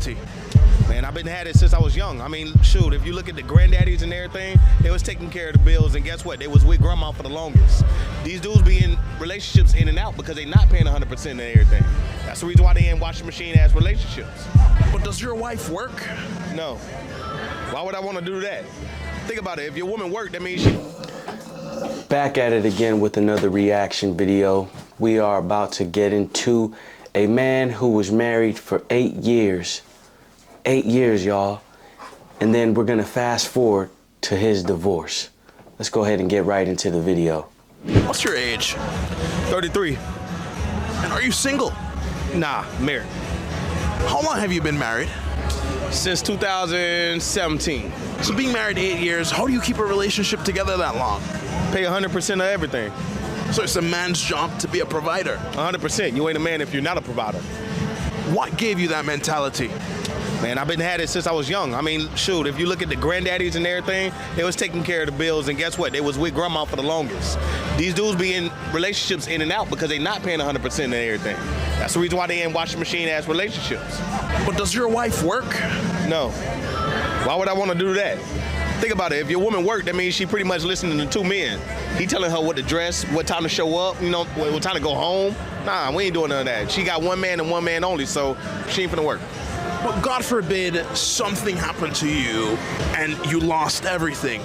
mentality? Man, I've been had it since I was young. I mean, shoot, if you look at the granddaddies and everything, they was taking care of the bills, and guess what? They was with grandma for the longest. These dudes be in relationships in and out because they not paying 100% of everything. That's the reason why they in washing machine ass relationships. But does your wife work? No. Why would I want to do that? Think about it. If your woman worked, that means she... Back at it again with another reaction video. We are about to get into a man who was married for 8 years. 8 years, y'all. And then we're gonna fast forward to his divorce. Let's go ahead and get right into the video. What's your age? 33. And are you single? Nah, married. How long have you been married? Since 2017. So being married 8 years, how do you keep a relationship together that long? Pay 100% of everything. So it's a man's job to be a provider. 100%. You ain't a man if you're not a provider. What gave you that mentality? Man, I've been had it since I was young. I mean, shoot, if you look at the granddaddies and everything, they was taking care of the bills, and guess what? They was with grandma for the longest. These dudes be in relationships in and out because they not paying 100% of everything. That's the reason why they in washing machine ass relationships. But does your wife work? No. Why would I want to do that? Think about it. If your woman worked, that means she pretty much listening to two men. He telling her what to dress, what time to show up, you know, what time to go home. Nah, we ain't doing none of that. She got one man and one man only, so she ain't finna work. But God forbid something happened to you and you lost everything.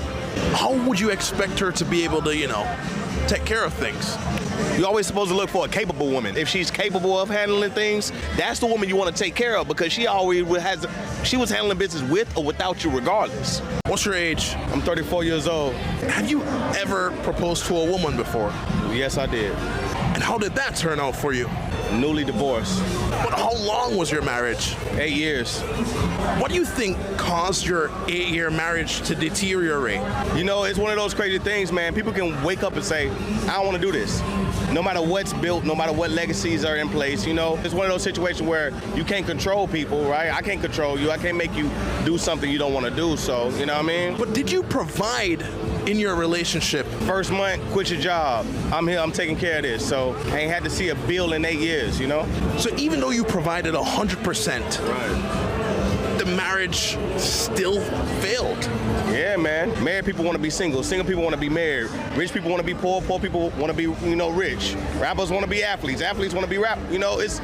How would you expect her to be able to, take care of things? You're always supposed to look for a capable woman. If she's capable of handling things, that's the woman you want to take care of because she was handling business with or without you regardless. What's your age? I'm 34 years old. Have you ever proposed to a woman before? Yes, I did. And how did that turn out for you? Newly divorced. But how long was your marriage? 8 years. What do you think caused your 8-year marriage to deteriorate? You know, it's one of those crazy things, man. People can wake up and say, I don't want to do this. No matter what's built, no matter what legacies are in place, it's one of those situations where you can't control people, right? I can't control you. I can't make you do something you don't want to do, so, you know what I mean? But did you provide in your relationship? First month, quit your job. I'm here, I'm taking care of this, so I ain't had to see a bill in 8 years, So even though you provided 100%, right, the marriage still failed. Yeah, man. Married people want to be single. Single people want to be married. Rich people want to be poor. Poor people want to be, rich. Rappers want to be athletes. Athletes want to be rap. It's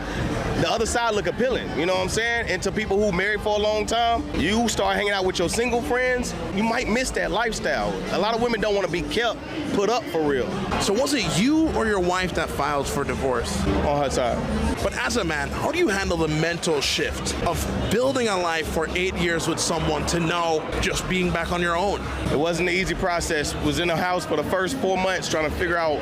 the other side look appealing. You know what I'm saying? And to people who married for a long time, you start hanging out with your single friends, you might miss that lifestyle. A lot of women don't want to be put up for real. So was it you or your wife that filed for divorce? On her side. But as a man, how do you handle the mental shift of building a life for 8 years with someone to now just being back on your own? It wasn't an easy process. Was in the house for the first 4 months trying to figure out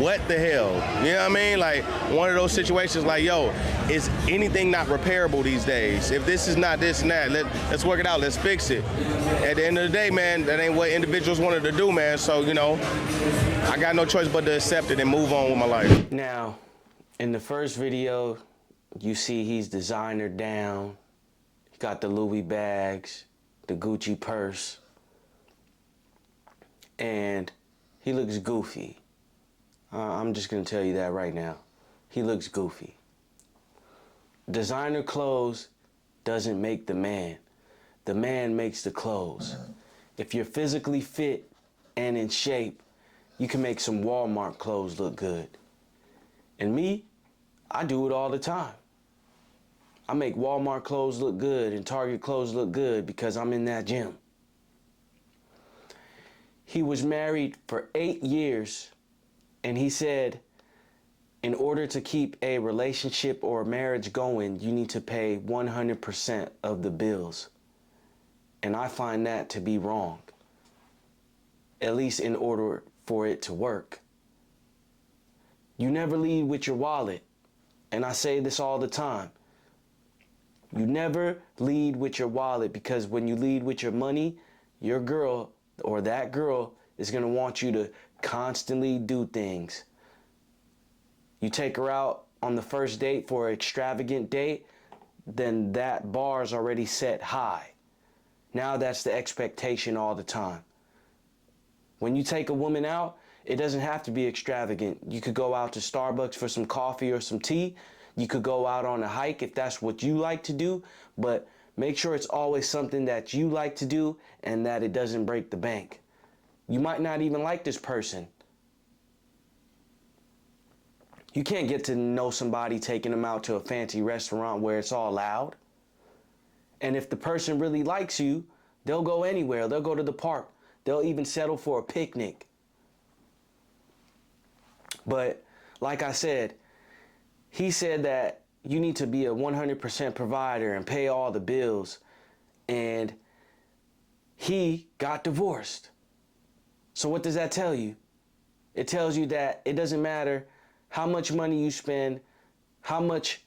what the hell. You know what I mean? Like one of those situations like, yo, is anything not repairable these days? If this is not this and that, let's work it out. Let's fix it. At the end of the day, man, that ain't what individuals wanted to do, man. So, I got no choice but to accept it and move on with my life. Now, in the first video, you see he's designer down. He got the Louis bags, the Gucci purse, and he looks goofy. I'm just gonna tell you that right now. He looks goofy. Designer clothes doesn't make the man. The man makes the clothes. If you're physically fit and in shape, you can make some Walmart clothes look good. And me, I do it all the time. I make Walmart clothes look good and Target clothes look good because I'm in that gym. He was married for 8 years, and he said, in order to keep a relationship or a marriage going, you need to pay 100% of the bills. And I find that to be wrong, at least in order for it to work. You never lead with your wallet, and I say this all the time. You never lead with your wallet, because when you lead with your money, your girl or that girl is gonna want you to constantly do things. You take her out on the first date for an extravagant date, then that bar's already set high. Now that's the expectation all the time. When you take a woman out, it doesn't have to be extravagant. You could go out to Starbucks for some coffee or some tea, You could go out on a hike if that's what you like to do, but make sure it's always something that you like to do and that it doesn't break the bank. You might not even like this person. You can't get to know somebody taking them out to a fancy restaurant where it's all loud. And if the person really likes you, they'll go anywhere. They'll go to the park. They'll even settle for a picnic. But like I said, he said that you need to be a 100% provider and pay all the bills. And he got divorced. So what does that tell you? It tells you that it doesn't matter how much money you spend, how much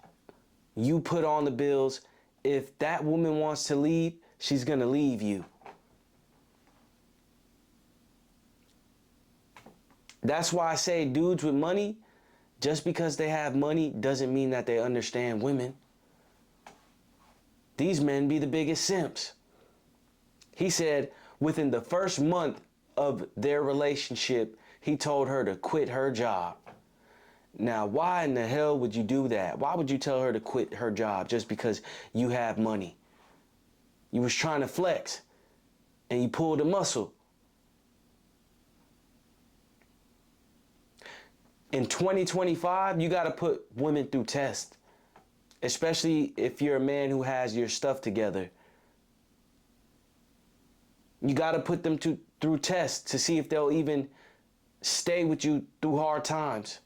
you put on the bills. If that woman wants to leave, she's going to leave you. That's why I say dudes with money, just because they have money doesn't mean that they understand women. These men be the biggest simps. He said within the first month of their relationship, he told her to quit her job. Now, why in the hell would you do that? Why would you tell her to quit her job just because you have money? You was trying to flex and you pulled a muscle. In 2025, you got to put women through tests, especially if you're a man who has your stuff together. You got to put them through tests to see if they'll even stay with you through hard times.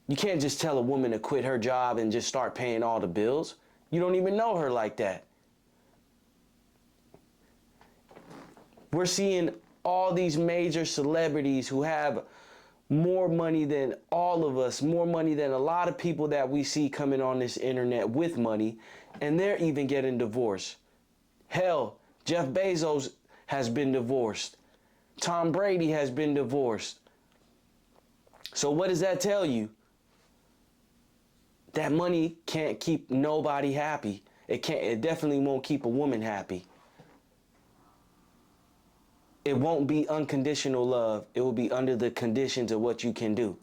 You can't just tell a woman to quit her job and just start paying all the bills. You don't even know her like that. We're seeing all these major celebrities who have more money than all of us, more money than a lot of people that we see coming on this internet with money, and they're even getting divorced. Hell, Jeff Bezos has been divorced. Tom Brady has been divorced. So what does that tell you? That money can't keep nobody happy. It definitely won't keep a woman happy. It won't be unconditional love. It will be under the conditions of what you can do.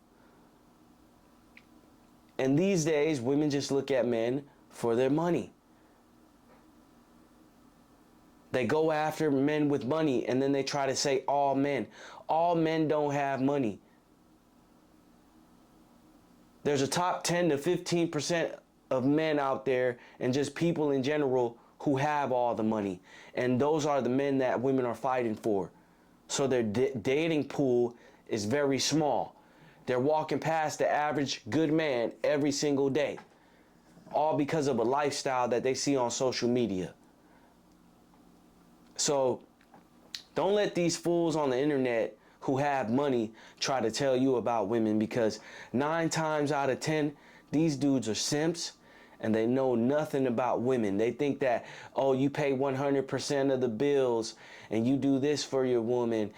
And these days, women just look at men for their money. They go after men with money and then they try to say all men. All men don't have money. There's a top 10 to 15% of men out there and just people in general who have all the money. And those are the men that women are fighting for. So their dating pool is very small. They're walking past the average good man every single day. All because of a lifestyle that they see on social media. So don't let these fools on the internet who have money try to tell you about women, because 9 times out of 10, these dudes are simps and they know nothing about women. They think that, oh, you pay 100% of the bills and you do this for your woman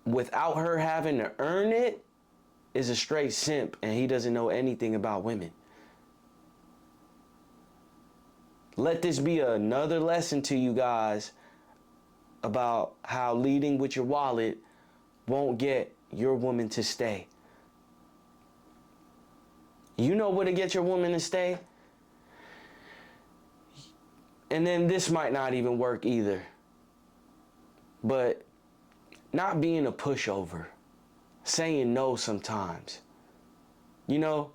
without her having to earn it is a straight simp, and he doesn't know anything about women. Let this be another lesson to you guys about how leading with your wallet won't get your woman to stay. You know where to get your woman to stay? And then this might not even work either. But not being a pushover. Saying no sometimes. You know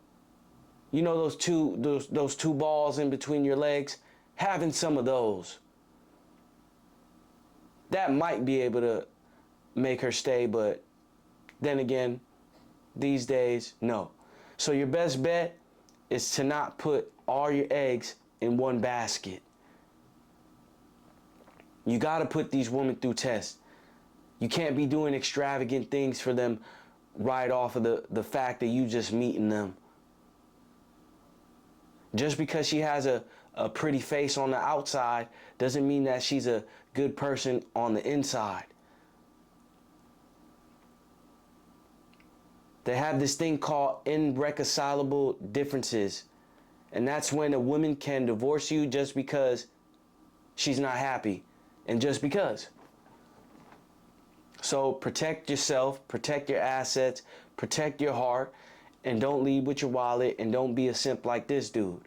those two balls in between your legs? Having some of those. That might be able to make her stay, but then again, these days, no. So your best bet is to not put all your eggs in one basket. You got to put these women through tests. You can't be doing extravagant things for them right off of the fact that you just meeting them. Just because she has a pretty face on the outside doesn't mean that she's a good person on the inside. They have this thing called irreconcilable differences. And that's when a woman can divorce you just because she's not happy. And just because. So protect yourself, protect your assets, protect your heart, And don't leave with your wallet, and don't be a simp like this dude.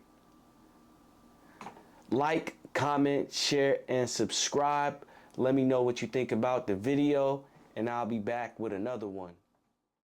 Like, comment, share, and subscribe. Let me know what you think about the video, and I'll be back with another one.